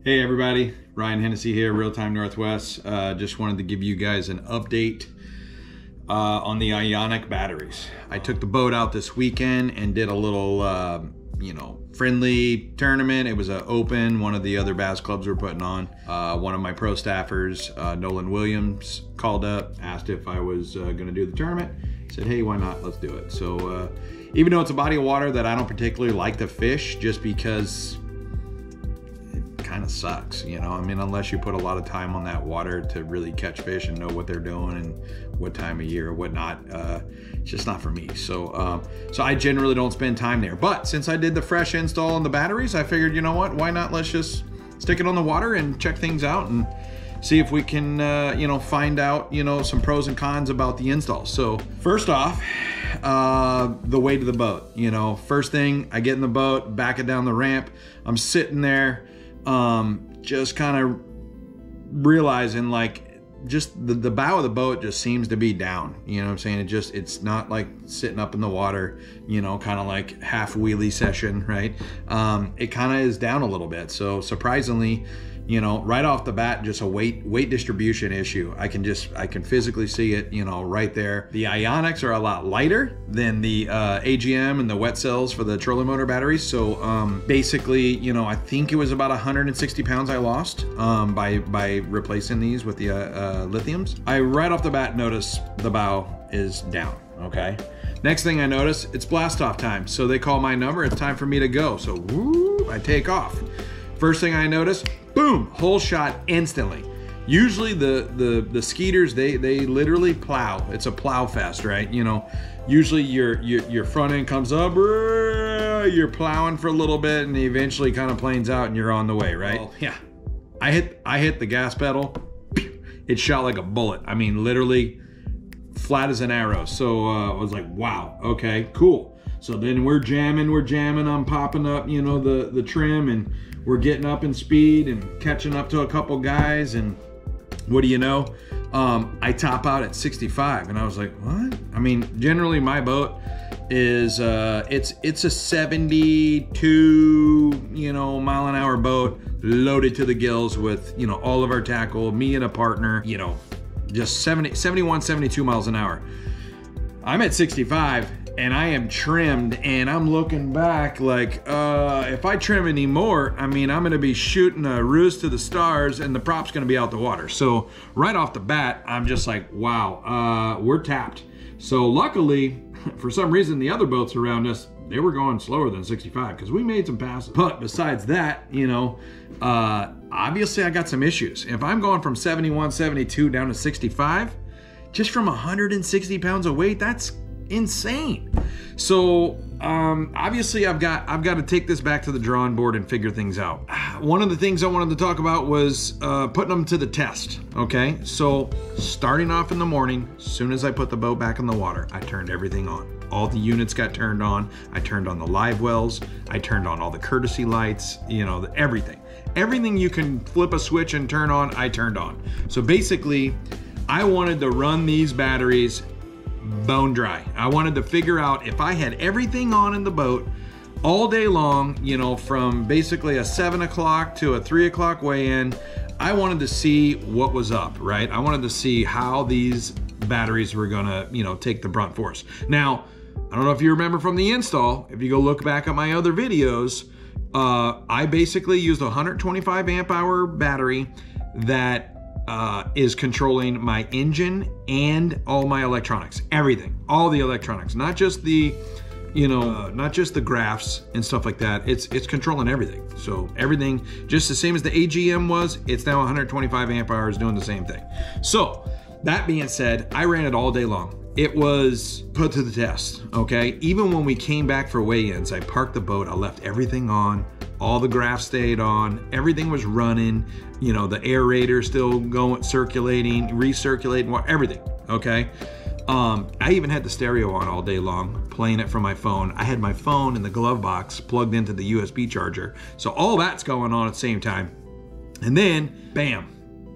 Hey everybody, Ryan Hennessy here, Real Time Northwest. Just wanted to give you guys an update on the Ionic batteries. I took the boat out this weekend and did a little, friendly tournament. It was an open, one of the other bass clubs were putting on. One of my pro staffers, Nolan Williams, called up, asked if I was gonna do the tournament. I said, hey, why not? Let's do it. So even though it's a body of water that I don't particularly like to fish, just because kind of sucks, you know. I mean, unless you put a lot of time on that water to really catch fish and know what they're doing and what time of year or whatnot, it's just not for me. So so I generally don't spend time there. But since I did the fresh install on the batteries, I figured, you know what, why not? Let's just stick it on the water and check things out and see if we can find out some pros and cons about the install. So first off, the weight of the boat. First thing, I get in the boat, back it down the ramp, I'm sitting there, just kind of realizing, like, just the bow of the boat just seems to be down. You know what I'm saying? It's not like sitting up in the water, kind of like half wheelie session, right? It kind of is down a little bit. So surprisingly, right off the bat, just a weight distribution issue. I can physically see it, right there. The Ionics are a lot lighter than the AGM and the wet cells for the trolling motor batteries. So basically, I think it was about 160 pounds I lost by replacing these with the lithiums. I right off the bat notice the bow is down, okay? Next thing I notice, it's blast off time. So they call my number, it's time for me to go. So woo, I take off. First thing I notice, boom, hole shot instantly. Usually the skeeters, they literally plow. It's a plow fest, right? Usually your front end comes up, you're plowing for a little bit, and eventually kind of planes out and you're on the way, right? Well, yeah. I hit the gas pedal, it shot like a bullet. I mean, literally flat as an arrow. So I was like, wow, okay, cool. So then we're jamming, I'm popping up, the trim, and we're getting up in speed and catching up to a couple guys, and what do you know? I top out at 65, and I was like, what? I mean, generally my boat is it's a 72 mile an hour boat, loaded to the gills with all of our tackle, me and a partner, just 71, 72 miles an hour. I'm at 65 and I am trimmed, and I'm looking back like, if I trim any more, I mean, I'm gonna be shooting a roost to the stars and the prop's gonna be out the water. So right off the bat, I'm just like, wow, we're tapped. So luckily, for some reason, the other boats around us, they were going slower than 65 because we made some passes. But besides that, obviously I got some issues. If I'm going from 71, 72 down to 65, just from 160 pounds of weight, that's insane. So obviously I've got to take this back to the drawing board and figure things out. One of the things I wanted to talk about was putting them to the test. Okay, so starting off in the morning, as soon as I put the boat back in the water, I turned everything on. All the units got turned on. I turned on the live wells. I turned on all the courtesy lights, everything you can flip a switch and turn on, I turned on. So basically I wanted to run these batteries bone dry. I wanted to figure out if I had everything on in the boat all day long, from basically a 7 o'clock to a 3 o'clock weigh-in, I wanted to see what was up, right? I wanted to see how these batteries were gonna, take the brunt force. Now, I don't know if you remember from the install, if you go look back at my other videos, I basically used a 125 amp hour battery that is controlling my engine and all my electronics, everything, all the electronics, not just the, not just the graphs and stuff like that. It's controlling everything. So everything, just the same as the AGM was, it's now 125 amp hours doing the same thing. So that being said, I ran it all day long. It was put to the test, okay? Even when we came back for weigh-ins, I parked the boat, I left everything on, all the graphs stayed on, everything was running, the aerator still going, circulating, recirculating, everything, okay? I even had the stereo on all day long, playing it from my phone. I had my phone in the glove box plugged into the USB charger. So all that's going on at the same time. And then, bam,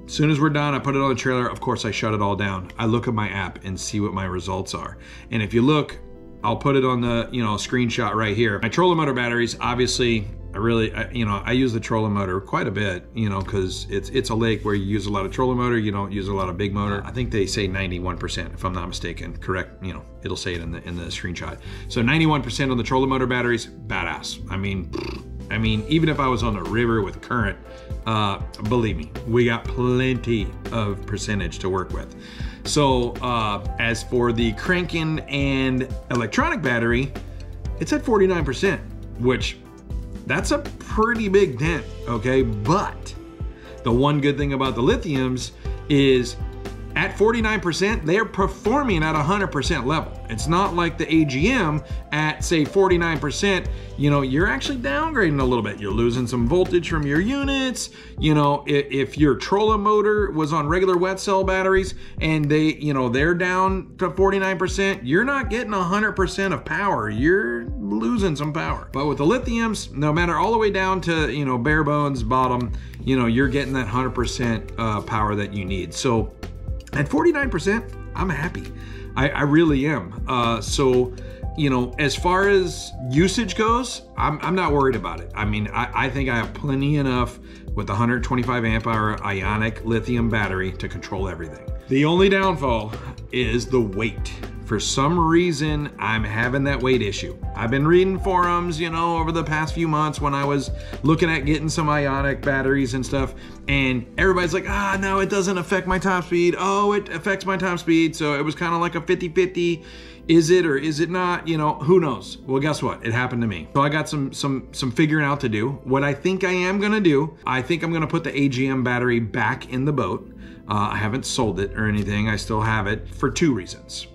as soon as we're done, I put it on the trailer. Of course, I shut it all down. I look at my app and see what my results are. And if you look, I'll put it on the screenshot right here. My trolling motor batteries, obviously, I use the trolling motor quite a bit, because it's a lake where you use a lot of trolling motor, you don't use a lot of big motor. I think they say 91%, if I'm not mistaken. Correct, it'll say it in the screenshot. So 91% on the trolling motor batteries, badass. I mean, even if I was on a river with current, believe me, we got plenty of percentage to work with. So as for the cranking and electronic battery, it's at 49%, which that's a pretty big dent, okay? But the one good thing about the lithiums is at 49%, they're performing at 100% level. It's not like the AGM at, say, 49%, you're actually downgrading a little bit. You're losing some voltage from your units. If your trolling motor was on regular wet cell batteries and they're down to 49%, you're not getting 100% of power. You're losing some power. But with the lithiums, no matter all the way down to, bare bones bottom, you're getting that 100% power that you need. So at 49%, I'm happy. I really am. So, as far as usage goes, I'm not worried about it. I mean, I think I have plenty enough with the 125 amp hour Ionic lithium battery to control everything. The only downfall is the weight. For some reason, I'm having that weight issue. I've been reading forums, over the past few months when I was looking at getting some Ionic batteries and stuff, and everybody's like, no, it doesn't affect my top speed. Oh, it affects my top speed. So it was kind of like a 50-50. Is it or is it not? Who knows? Well, guess what? It happened to me. So I got some figuring out to do. What I think I am gonna do, I think I'm gonna put the AGM battery back in the boat. I haven't sold it or anything. I still have it for 2 reasons.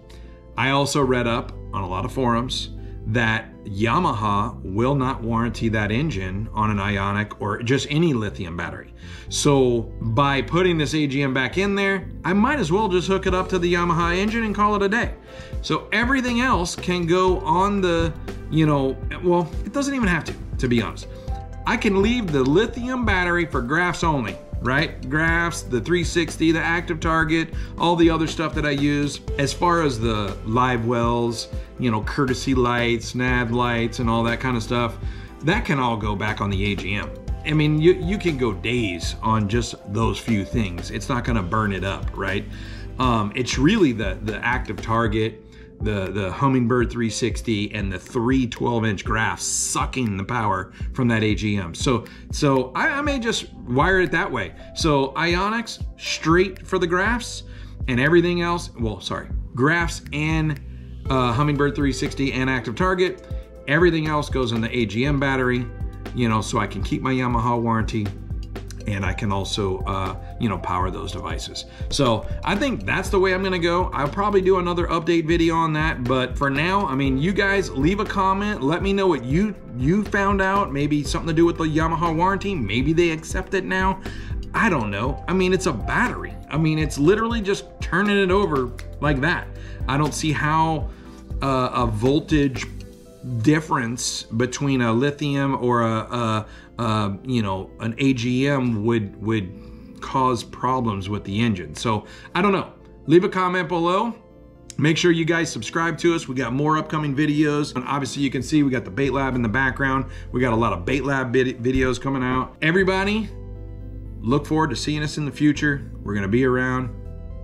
I also read up on a lot of forums that Yamaha will not warranty that engine on an Ionic or just any lithium battery. So by putting this AGM back in there, I might as well just hook it up to the Yamaha engine and call it a day. So everything else can go on the, well, it doesn't even have to be honest. I can leave the lithium battery for graphs only. Right? Graphs, the 360, the active target, all the other stuff that I use. As far as the live wells, courtesy lights, nav lights, and all that kind of stuff, that can all go back on the AGM. I mean, you can go days on just those few things. It's not gonna burn it up, right? It's really the active target, the Hummingbird 360, and the 3 12-inch graphs sucking the power from that AGM. So I may just wire it that way. So Ionics straight for the graphs, and everything else, graphs and Hummingbird 360 and active target. Everything else goes in the AGM battery, so I can keep my Yamaha warranty, and I can also, power those devices. So I think that's the way I'm gonna go. I'll probably do another update video on that, but for now, I mean, you guys leave a comment, let me know what you found out, maybe something to do with the Yamaha warranty, maybe they accept it now. I don't know. I mean, it's a battery. I mean, it's literally just turning it over like that. I don't see how a voltage difference between a lithium or an AGM would cause problems with the engine. So I don't know. Leave a comment below. Make sure you guys subscribe to us. We got more upcoming videos. And obviously you can see we got the Bait Lab in the background. We got a lot of Bait Lab videos coming out. Everybody, look forward to seeing us in the future. We're gonna be around.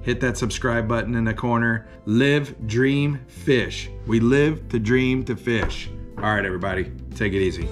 Hit that subscribe button in the corner. Live, dream, fish. We live to dream to fish. All right, everybody, take it easy.